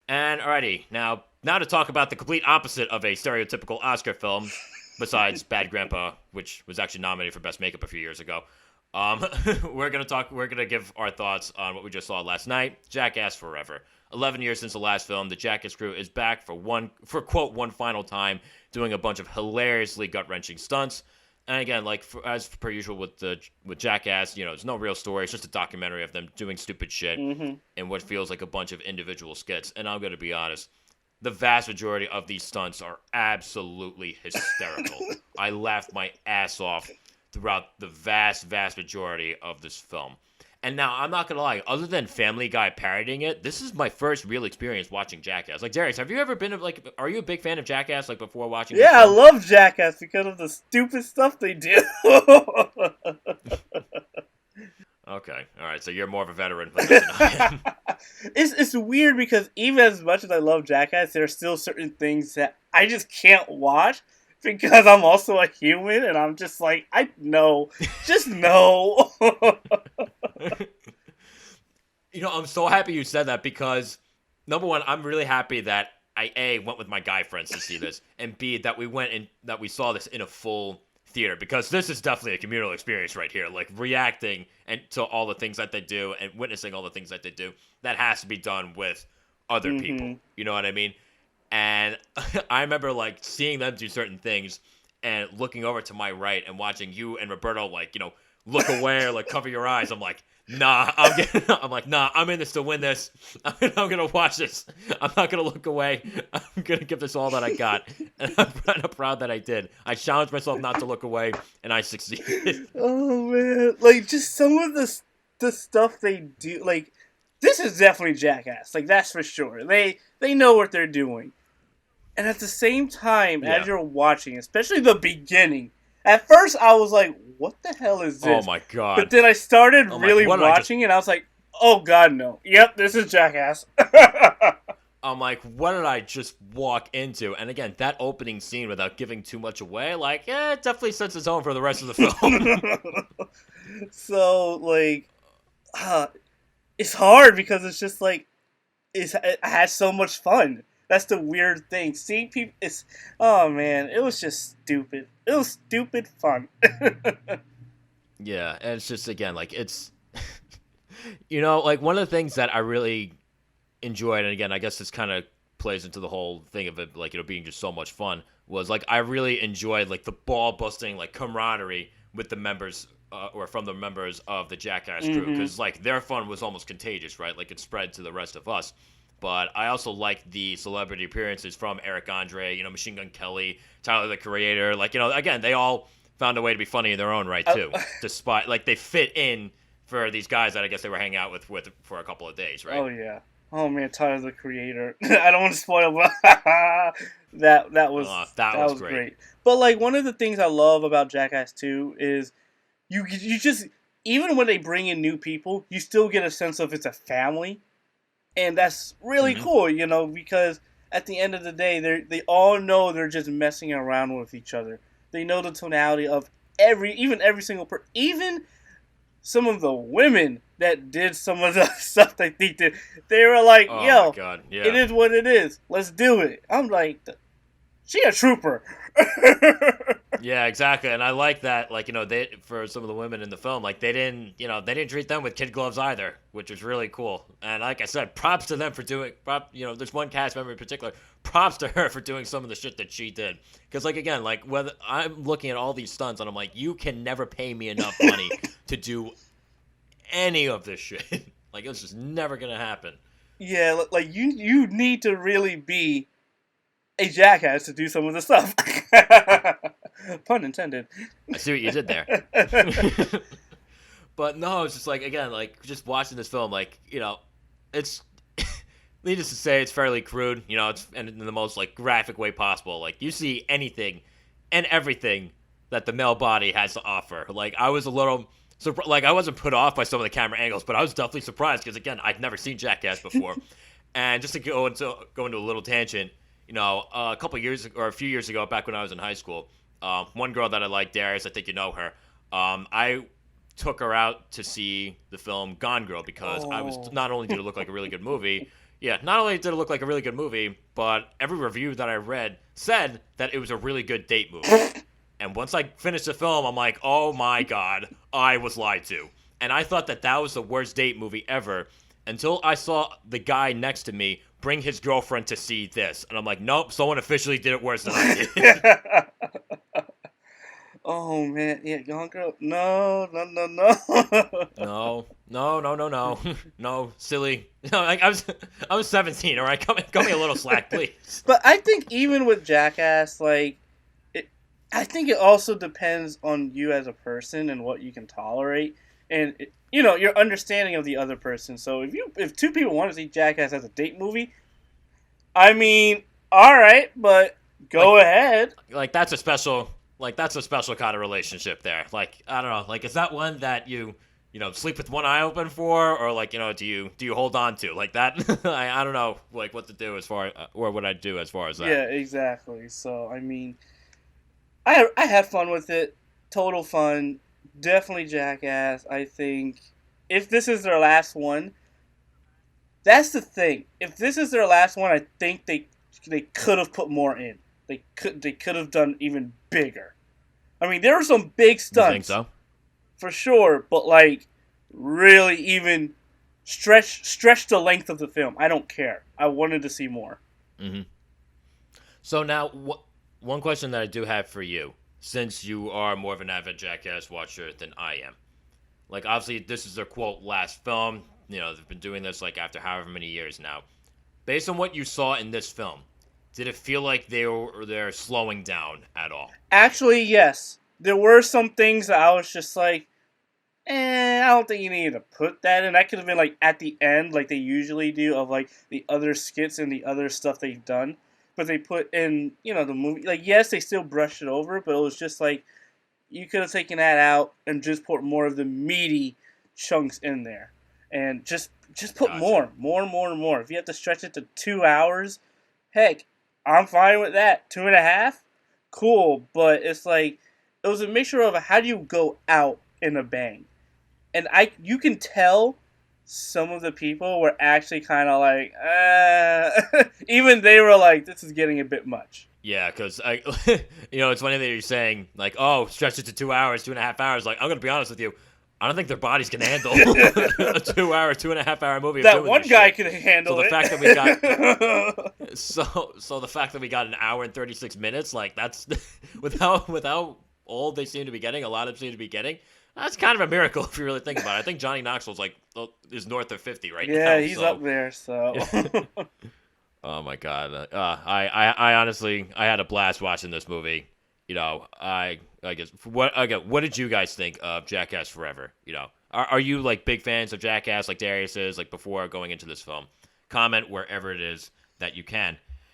And alrighty, now to talk about the complete opposite of a stereotypical Oscar film, besides Bad Grandpa, which was actually nominated for Best Makeup a few years ago. Um, we're gonna give our thoughts on what we just saw last night, Jackass Forever. 11 years since the last film, the Jackass crew is back for quote one final time, doing a bunch of hilariously gut-wrenching stunts. And again, as per usual with Jackass, it's no real story. It's just a documentary of them doing stupid shit Mm-hmm. in what feels like a bunch of individual skits. And I'm gonna be honest, the vast majority of these stunts are absolutely hysterical. I laughed my ass off throughout the vast, vast majority of this film. And now, I'm not gonna lie, other than Family Guy parodying it, this is my first real experience watching Jackass. Like, Darius, have you ever been, are you a big fan of Jackass, before watching this Yeah, I film? love Jackass because of the stupid stuff they do. Okay, alright, so you're more of a veteran for this than I am. It's weird because even as much as I love Jackass, there are still certain things that I just can't watch because I'm also a human and I'm just like, I know. Just no. I'm so happy you said that because, number one, I'm really happy that I, A, went with my guy friends to see this, and B, that we saw this in a full theater, because this is definitely a communal experience right here, like reacting to all the things that they do and witnessing all the things that they do. That has to be done with other people. You know what I mean? And I remember seeing them do certain things and looking over to my right and watching you and Roberto look away or cover your eyes. I'm like, nah, I'm in this to win this. I'm gonna watch this. I'm not gonna look away. I'm gonna give this all that I got, and I'm kind of proud that I did. I challenged myself not to look away, and I succeeded. Oh man, just some of the stuff they do, this is definitely Jackass, that's for sure. They know what they're doing, and at the same time, Yeah. as you're watching, especially the beginning, at first I was like, "What the hell is this?" Oh my god! But then I started really what watching it, and I was like, "Oh god, no! Yep, this is Jackass." I'm like, what did I just walk into? And again, that opening scene, without giving too much away, it definitely sets its own for the rest of the film. So, it's hard because it's just it has so much fun. That's the weird thing. Seeing people, oh man, it was just stupid. It was stupid fun. Yeah, and it's just, again, it's, one of the things that I really enjoyed, and again, I guess this kind of plays into the whole thing of it, being just so much fun, was, I really enjoyed, the ball-busting, camaraderie with the members, or from the members of the Jackass crew, because, their fun was almost contagious, right? It spread to the rest of us. But I also liked the celebrity appearances from Eric Andre, Machine Gun Kelly, Tyler, the Creator. Again, they all found a way to be funny in their own right, too. Despite, they fit in for these guys that I guess they were hanging out with for a couple of days, right? Oh, yeah. Oh, man, Tyler, the Creator. I don't want to spoil, but that was great. But, one of the things I love about Jackass 2 is you just, even when they bring in new people, you still get a sense of it's a family. And that's really cool, because at the end of the day, they all know they're just messing around with each other. They know the tonality of every single person. Even some of the women that did some of the stuff that they did, they were like, oh yo, my God, yeah. It is what it is. Let's do it. I'm like, she a trooper. Yeah, exactly, and I like that. They, for some of the women in the film, they didn't treat them with kid gloves either, which was really cool. And like I said, props to them for doing. There's one cast member in particular. Props to her for doing some of the shit that she did. Because again, whether I'm looking at all these stunts and I'm like, you can never pay me enough money to do any of this shit. It's just never gonna happen. Yeah, you need to really be a jackass to do some of the stuff. Pun intended. I see what you did there. But no, it's just again, just watching this film, it's needless to say, it's fairly crude. It's in the most graphic way possible. You see anything and everything that the male body has to offer. I was a little. So, I wasn't put off by some of the camera angles, but I was definitely surprised because, again, I'd never seen Jackass before. And just to go into a little tangent, a few years ago, back when I was in high school, one girl that I liked, Darius, I think you know her, I took her out to see the film Gone Girl because I was, not only did it look like a really good movie, Yeah, not only did it look like a really good movie, but every review that I read said that it was a really good date movie. And once I finished the film, I'm like, oh my god, I was lied to. And I thought that was the worst date movie ever until I saw the guy next to me bring his girlfriend to see this. And I'm like, nope, someone officially did it worse than I did. Oh man, yeah, Gone Girl. No. No, silly. No, like I was 17. All right, cut me a little slack, please. But I think even with Jackass, like, I think it also depends on you as a person and what you can tolerate, and your understanding of the other person. So if two people want to see Jackass as a date movie, I mean, all right, but go ahead. Like that's a special kind of relationship there. Like, I don't know. Like, is that one that you sleep with one eye open for, or like, do you hold on to like that? I don't know, like what to do as far or what I do as far as that. Yeah, exactly. So I mean, I had fun with it. Total fun. Definitely Jackass. I think if this is their last one, that's the thing. If this is their last one, I think they could have put more in. They could have done even bigger. I mean, there were some big stunts. You think so? For sure, but like really even stretch the length of the film. I don't care. I wanted to see more. Mm-hmm. So now, one question that I do have for you, since you are more of an avid Jackass watcher than I am, like obviously this is their quote last film. They've been doing this like after however many years now. Based on what you saw in this film, did it feel like they're slowing down at all? Actually, yes. There were some things that I was just like, I don't think you needed to put that in. That could have been like at the end, like they usually do, of like the other skits and the other stuff they've done. But they put in, the movie. Like, yes, they still brushed it over, but it was just like, you could have taken that out and just put more of the meaty chunks in there. And just put more. If you have to stretch it to 2 hours, heck, I'm fine with that. 2.5, cool. But it's like, it was a mixture of how do you go out in a bang. And you can tell some of the people were actually kind of like, even they were like, this is getting a bit much. Yeah, because it's funny that you're saying like, oh, stretch it to 2 hours, 2.5 hours. Like, I'm gonna be honest with you, I don't think their bodies can handle a 2 hour, 2.5 hour movie. That one guy could handle it. So the fact that we got so the fact that we got an hour and 36 minutes, like that's without all they seem to be getting, a lot of them seem to be getting. That's kind of a miracle if you really think about it. I think Johnny Knoxville's is north of 50 right now. Yeah, he's up there. So. Oh my god! I honestly had a blast watching this movie. I guess what did you guys think of Jackass Forever? Are you like big fans of Jackass like Darius is, like before going into this film? Comment wherever it is that you can.